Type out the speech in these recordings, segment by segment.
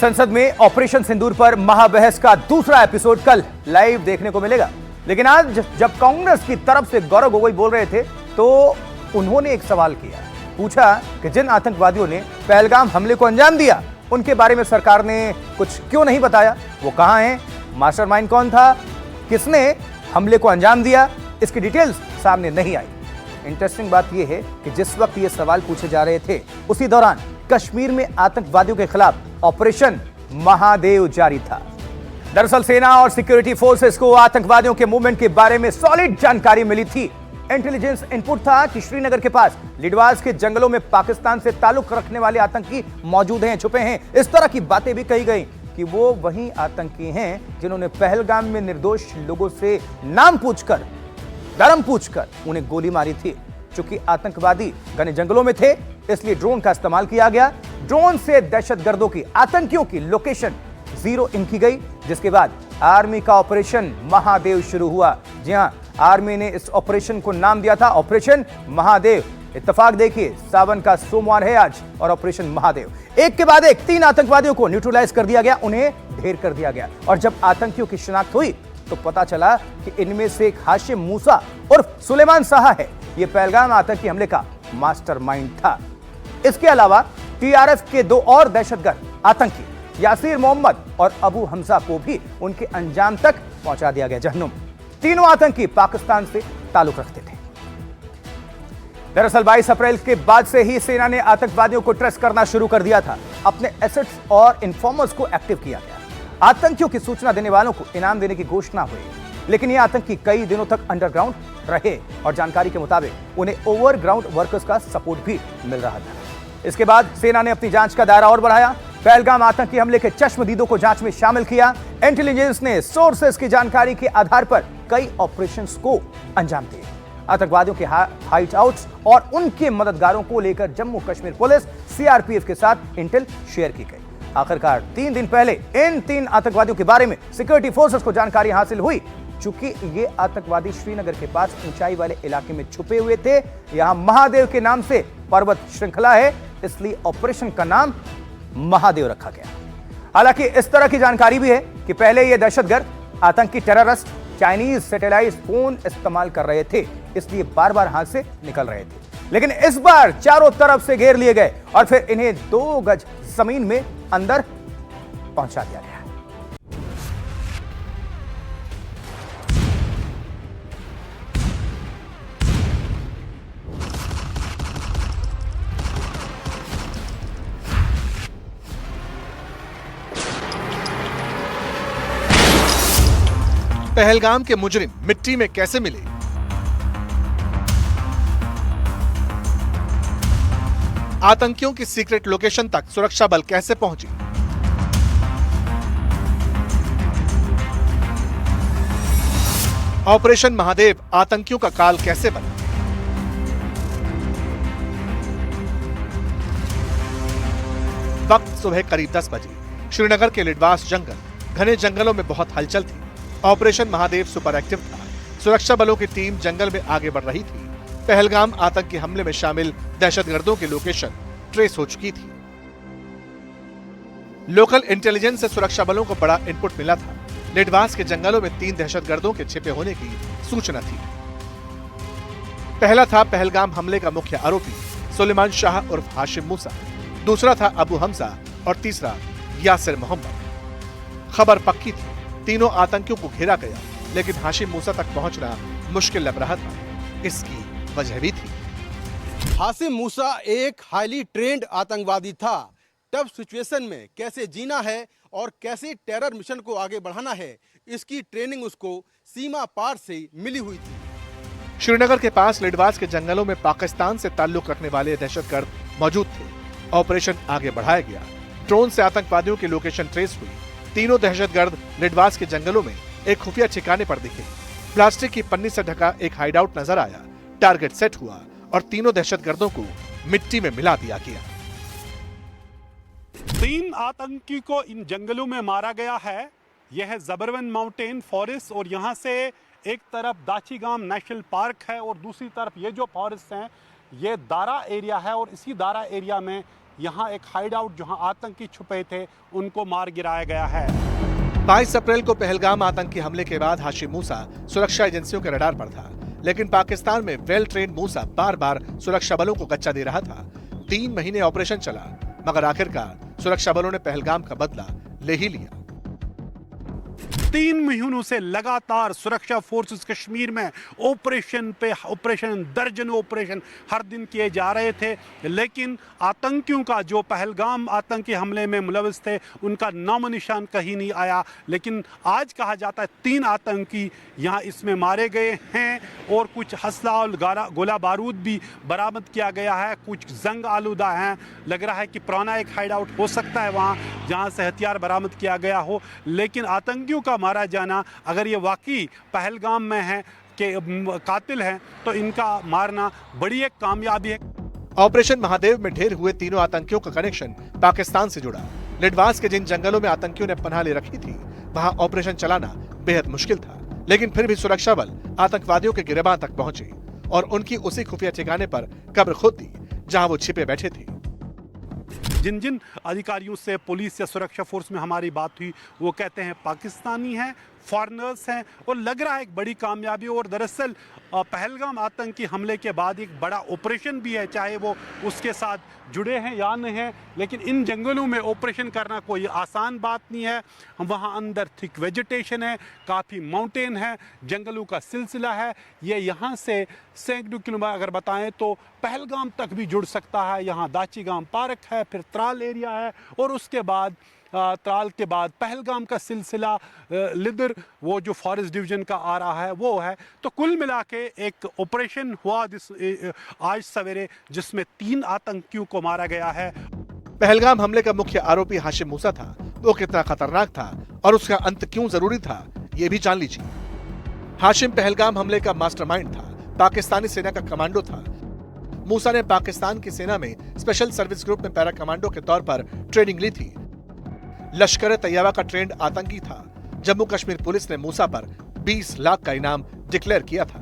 संसद में ऑपरेशन सिंदूर पर महाबहस का दूसरा एपिसोड कल लाइव देखने को मिलेगा। लेकिन आज जब कांग्रेस की तरफ से गौरव गोगोई बोल रहे थे तो उन्होंने एक सवाल किया, पूछा कि जिन आतंकवादियों ने पहलगाम हमले को अंजाम दिया उनके बारे में सरकार ने कुछ क्यों नहीं बताया, वो कहां हैं, मास्टरमाइंड कौन था, किसने हमले को अंजाम दिया, इसकी डिटेल्स सामने नहीं आई। इंटरेस्टिंग बात यह है कि जिस वक्त ये सवाल पूछे जा रहे थे उसी दौरान कश्मीर में आतंकवादियों के खिलाफ ऑपरेशन महादेव जारी था। दरअसल सेना और सिक्योरिटी फोर्सेस को आतंकवादियों के मूवमेंट के बारे में सॉलिड जानकारी मिली थी। इंटेलिजेंस इनपुट था कि श्रीनगर के पास लिडवास के जंगलों में पाकिस्तान से ताल्लुक रखने वाले आतंकी मौजूद हैं, छुपे हैं। इस तरह की बातें भी कही गई कि वो वही आतंकी हैं जिन्होंने पहलगाम में निर्दोष लोगों से नाम पूछकर, धर्म पूछकर उन्हें गोली मारी थी। चूंकि आतंकवादी घने जंगलों में थे इसलिए ड्रोन का इस्तेमाल किया गया। ड्रोन से दहशतगर्दों की, आतंकियों की लोकेशन जीरो इन की गई, जिसके बाद आर्मी का ऑपरेशन महादेव शुरू हुआ। जी हां, आर्मी ने इस ऑपरेशन को नाम दिया था ऑपरेशन महादेव। इत्तेफाक देखिए, सावन का सोमवार है आज और ऑपरेशन महादेव। एक के बाद एक 3 आतंकवादियों को न्यूट्रलाइज कर दिया गया, उन्हें ढेर कर दिया गया। और जब आतंकियों की शिनाख्त हुई तो पता चला कि इनमें से एक हाशिम मूसा उर्फ सुलेमान साहा है। यह पहलगाम आतंकी हमले का मास्टरमाइंड था। इसके अलावा टीआरएफ के 2 और दहशतगर्द आतंकी यासीर मोहम्मद और अबू हमजा को भी उनके अंजाम तक पहुंचा दिया गया जहन्नुम। तीनों आतंकी पाकिस्तान से ताल्लुक रखते थे। दरअसल 22 अप्रैल के बाद से ही सेना ने आतंकवादियों को ट्रेस करना शुरू कर दिया था। अपने एसेट्स और इन्फॉर्मर्स को एक्टिव किया गया। आतंकियों की सूचना देने वालों को इनाम देने की घोषणा हुई, लेकिन ये आतंकी कई दिनों तक अंडरग्राउंड रहे और जानकारी के मुताबिक उन्हें ओवरग्राउंड वर्कर्स का सपोर्ट भी मिल रहा था। इसके बाद सेना ने अपनी जांच का दायरा और बढ़ाया। पहलगाम आतंकी हमले के चश्मदीदों को जांच में शामिल किया। इंटेलिजेंस ने सोर्सेस की जानकारी के आधार पर कई ऑपरेशंस को अंजाम दिए। आतंकवादियों के हाइट आउट्स और उनके मददगारों को लेकर जम्मू कश्मीर पुलिस सीआरपीएफ के साथ इंटेल शेयर की गई। आखिरकार 3 दिन पहले इन 3 आतंकवादियों के बारे में सिक्योरिटी फोर्सेस को जानकारी हासिल हुई। चूंकि ये आतंकवादी श्रीनगर के पास ऊंचाई वाले इलाके में छुपे हुए थे, यहां महादेव के नाम से पर्वत श्रृंखला है, इसलिए ऑपरेशन का नाम महादेव रखा गया। हालांकि इस तरह की जानकारी भी है कि पहले ये दहशतगर्द आतंकी टेररिस्ट चाइनीज सैटेलाइट फोन इस्तेमाल कर रहे थे, इसलिए बार बार हाथ से निकल रहे थे। लेकिन इस बार चारों तरफ से घेर लिए गए और फिर इन्हें 2 गज जमीन में अंदर पहुंचा दिया गया। पहलगाम के मुजरिम मिट्टी में कैसे मिले? आतंकियों की सीक्रेट लोकेशन तक सुरक्षा बल कैसे पहुंची? ऑपरेशन महादेव आतंकियों का काल कैसे बना? वक्त सुबह करीब 10 बजे। श्रीनगर के लिडवास जंगल, घने जंगलों में बहुत हलचल थी। ऑपरेशन महादेव सुपर एक्टिव था। सुरक्षा बलों की टीम जंगल में आगे बढ़ रही थी। पहलगाम आतंकी हमले में शामिल दहशतगर्दों की लोकेशन ट्रेस हो चुकी थी। लोकल इंटेलिजेंस से सुरक्षा बलों को बड़ा इनपुट मिला था। लिडवास के जंगलों में 3 दहशतगर्दों के छिपे होने की सूचना थी। पहला था पहलगाम हमले का मुख्य आरोपी सुलेमान शाह उर्फ हाशिम मूसा, दूसरा था अबू हमजा और तीसरा यासिर मोहम्मद। खबर पक्की थी, तीनों आतंकियों को घेरा गया, लेकिन हाशिम मूसा तक पहुंचना मुश्किल लग रहा था। इसकी वजह भी थी। हाशिम मूसा एक हाईली ट्रेंड आतंकवादी था। टफ सिचुएशन में कैसे जीना है और कैसे टेरर मिशन को आगे बढ़ाना है, इसकी ट्रेनिंग उसको सीमा पार से मिली हुई थी। श्रीनगर के पास लिडवास के जंगलों में पाकिस्तान से ताल्लुक रखने वाले दहशतगर्द मौजूद थे। ऑपरेशन आगे बढ़ाया गया। ड्रोन से आतंकवादियों की लोकेशन ट्रेस हुई। तीनों दहशतगर्द लिडवास के जंगलों में एक खुफिया ठिकाने पर दिखे। प्लास्टिक की पन्नी से ढका एक हाइडआउट नजर आया। टारगेट सेट हुआ और तीनों दहशतगर्दों को मिट्टी में मिला दिया गया। 3 आतंकी को इन जंगलों में मारा गया है। यह है जबरवन माउंटेन फॉरेस्ट और यहाँ से एक तरफ दाचीगाम नेशनल पार्क है और दूसरी तरफ ये जो फॉरेस्ट हैं ये दारा एरिया है और इसी दारा एरिया में यहाँ एक हाइड आउट जहाँ आतंकी छुपे थे उनको मार गिराया गया है। 22 अप्रैल को पहलगाम आतंकी हमले के बाद हाशिम मूसा सुरक्षा एजेंसियों के रडार पर था, लेकिन पाकिस्तान में वेल ट्रेन्ड मूसा बार बार सुरक्षा बलों को कच्चा दे रहा था। 3 महीने ऑपरेशन चला, मगर आखिरकार सुरक्षा बलों ने पहलगाम का बदला ले ही लिया। 3 महीनों से लगातार सुरक्षा फोर्सेस कश्मीर में ऑपरेशन पे ऑपरेशन, दर्जनों ऑपरेशन हर दिन किए जा रहे थे, लेकिन आतंकियों का जो पहलगाम आतंकी हमले में मुलविस थे उनका नामो निशान कहीं नहीं आया। लेकिन आज कहा जाता है 3 आतंकी यहाँ इसमें मारे गए हैं और कुछ हसला और गोला बारूद भी बरामद किया गया है। कुछ जंग आलूदा हैं, लग रहा है कि पुराना एक हाइड आउट हो सकता है वहाँ जहाँ से हथियार बरामद किया गया हो। लेकिन आतंकियों का मारा जाना, अगर ये वाकई पहलगाम में है कि कातिल हैं, तो इनका मारना बड़ी एक कामयाबी है। ऑपरेशन महादेव में ढेर हुए तीनों आतंकियों का कनेक्शन पाकिस्तान से जुड़ा। लेडवास के जिन जंगलों में आतंकियों ने पनाह ले रखी थी, वहां ऑपरेशन चलाना बेहद मुश्किल था, लेकिन फिर भी सुरक्षा बल आतंकवादियों के गिरबान तक पहुंचे और उनकी उसी खुफिया ठिकाने पर कब्र खोद दी जहां वो छिपे बैठे थे। जिन जिन अधिकारियों से पुलिस या सुरक्षा फोर्स में हमारी बात हुई, वो कहते हैं पाकिस्तानी हैं, फॉरेनर्स हैं, और लग रहा है एक बड़ी कामयाबी। और दरअसल पहलगाम आतंकी हमले के बाद एक बड़ा ऑपरेशन भी है, चाहे वो उसके साथ जुड़े हैं या नहीं हैं, लेकिन इन जंगलों में ऑपरेशन करना कोई आसान बात नहीं है। वहाँ अंदर थिक वेजिटेशन है, काफ़ी माउंटेन है, जंगलों का सिलसिला है। ये यहाँ से सैकड़ों किलोमीटर अगर बताएं तो पहलगाम तक भी जुड़ सकता है। यहाँ दाचीगाम पार्क है, फिर त्राल एरिया है, और उसके बाद त्राल के बाद पहलगाम का सिलसिला लिदर वो जो फॉरेस्ट डिवीजन का आ रहा है वो है। तो कुल मिला के एक ऑपरेशन हुआ आज सवेरे, जिसमें 3 आतंकियों को मारा गया है। पहलगाम हमले का मुख्य आरोपी हाशिम मूसा था। वो कितना खतरनाक था और उसका अंत क्यों जरूरी था, ये भी जान लीजिए। हाशिम पहलगाम हमले का मास्टरमाइंड था, पाकिस्तानी सेना का कमांडो था। मूसा ने पाकिस्तान की सेना में स्पेशल सर्विस ग्रुप में पैरा कमांडो के तौर पर ट्रेनिंग ली थी। लश्कर तैयबा का ट्रेंड आतंकी था। जम्मू कश्मीर पुलिस ने मूसा पर 20 लाख का इनाम डिक्लेयर किया था।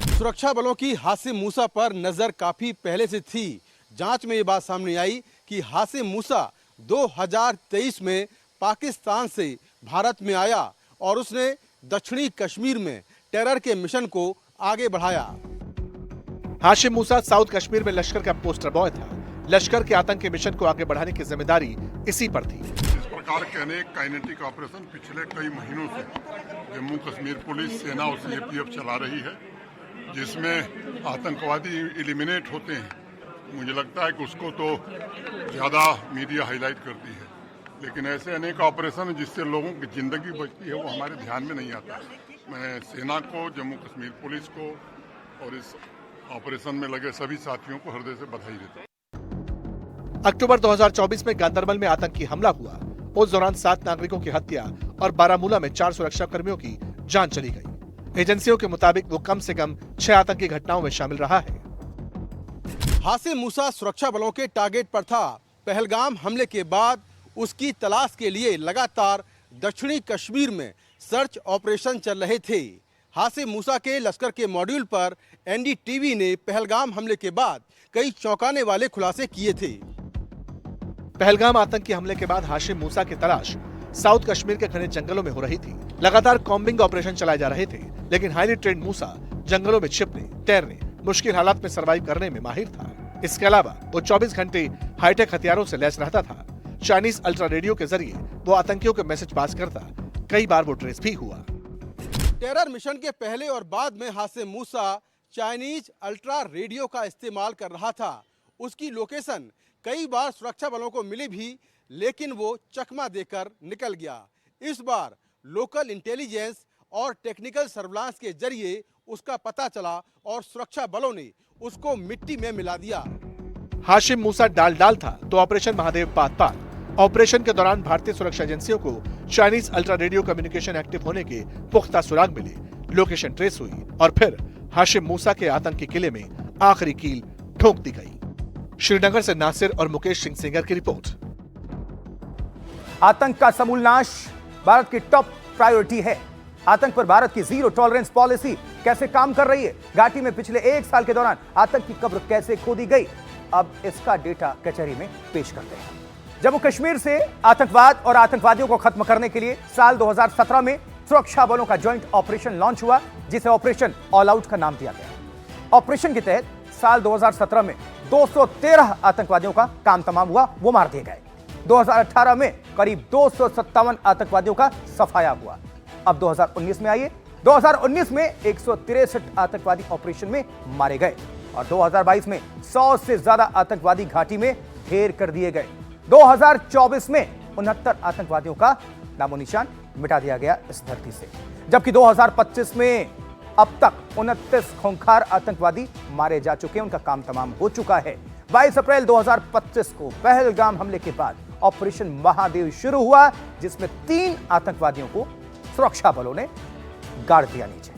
सुरक्षा बलों की हाशिम मूसा पर नजर काफी पहले से थी। जांच में ये बात सामने आई कि हाशिम मूसा 2023 में पाकिस्तान से भारत में आया और उसने दक्षिणी कश्मीर में टेरर के मिशन को आगे बढ़ाया। हाशिम मूसा साउथ कश्मीर में लश्कर का पोस्टर बॉय था। लश्कर के आतंकी मिशन को आगे बढ़ाने की जिम्मेदारी इसी पर थी। इस प्रकार के अनेक काइनेटिक ऑपरेशन पिछले कई महीनों से जम्मू कश्मीर पुलिस, सेना और सीएपीएफ चला रही है, जिसमें आतंकवादी एलिमिनेट होते हैं। मुझे लगता है कि उसको तो ज़्यादा मीडिया हाईलाइट करती है, लेकिन ऐसे अनेक ऑपरेशन जिससे लोगों की जिंदगी बचती है वो हमारे ध्यान में नहीं आता। मैं सेना को, जम्मू कश्मीर पुलिस को और इस ऑपरेशन में लगे सभी साथियों को हृदय से बधाई देता हूं। अक्टूबर 2024 में गांदरबल में आतंकी हमला हुआ। उस दौरान 7 नागरिकों की हत्या और बारामूला में 4 सुरक्षा कर्मियों की जान चली गई। एजेंसियों के मुताबिक वो कम से कम 6 आतंकी घटनाओं में शामिल रहा है। हाशिम मूसा सुरक्षा बलों के टारगेट पर था। पहलगाम हमले के बाद उसकी तलाश के लिए लगातार दक्षिणी कश्मीर में सर्च ऑपरेशन चल रहे थे। हाशिम मूसा के लश्कर के मॉड्यूल पर एनडीटीवी ने पहलगाम हमले के बाद कई चौंकाने वाले खुलासे किए थे। पहलगाम आतंकी हमले के बाद हाशिम मूसा की तलाश साउथ कश्मीर के घने जंगलों में हो रही थी। लगातार कॉम्बिंग ऑपरेशन चलाए जा रहे थे, लेकिन हाईली ट्रेन्ड मूसा जंगलों में छिपने, तैरने, मुश्किल हालात में सर्वाइव करने में माहिर था। इसके अलावा वो 24 घंटे हाईटेक हथियारों से लैस रहता था। चाइनीज अल्ट्रा रेडियो के जरिए वो आतंकियों के मैसेज पास करता। कई बार वो ट्रेस भी हुआ। टेरर मिशन के पहले और बाद में हाशिम मूसा चाइनीज अल्ट्रा रेडियो का इस्तेमाल कर रहा था। उसकी लोकेशन कई बार सुरक्षा बलों को मिली भी, लेकिन वो चकमा देकर निकल गया। इस बार लोकल इंटेलिजेंस और टेक्निकल सर्विलांस के जरिए उसका पता चला और सुरक्षा बलों ने उसको मिट्टी में मिला दिया। हाशिम मूसा डाल था तो ऑपरेशन महादेव पात। ऑपरेशन के दौरान भारतीय सुरक्षा एजेंसियों को Chinese ultra radio communication active होने के पुख्ता सुराग मिले, लोकेशन ट्रेस हुई और फिर हाशिम मूसा के आतंकी किले में आखिरी कील ठोक दी गई। श्रीनगर से नासिर और मुकेश सिंह सेंगर की रिपोर्ट। आतंक का समूल नाश भारत की टॉप प्रायोरिटी है। आतंक पर भारत की जीरो टॉलरेंस पॉलिसी कैसे काम कर रही है? घाटी में पिछले 1 साल के दौरान आतंक की कब्र कैसे खोदी गई? अब इसका डेटा कचहरी में पेश करते हैं। जम्मू कश्मीर से आतंकवाद और आतंकवादियों को खत्म करने के लिए साल 2017 में सुरक्षा बलों का ज्वाइंट ऑपरेशन लॉन्च हुआ, जिसे ऑपरेशन ऑल आउट का नाम दिया गया। ऑपरेशन के तहत साल 2017 में 213 आतंकवादियों का काम तमाम हुआ, वो मार दिए गए। 2018 में करीब 257 आतंकवादियों का सफाया हुआ। अब 2019 में आइए, 2019 में 163 आतंकवादी ऑपरेशन में मारे गए और 2022 में 100 से ज्यादा आतंकवादी घाटी में ढेर कर दिए गए। 2024 में 69 आतंकवादियों का नामो निशान मिटा दिया गया इस धरती से, जबकि 2025 में अब तक 29 खूंखार आतंकवादी मारे जा चुके हैं, उनका काम तमाम हो चुका है। 22 अप्रैल 2025 को पहलगाम हमले के बाद ऑपरेशन महादेव शुरू हुआ, जिसमें 3 आतंकवादियों को सुरक्षा बलों ने गाड़ दिया नीचे।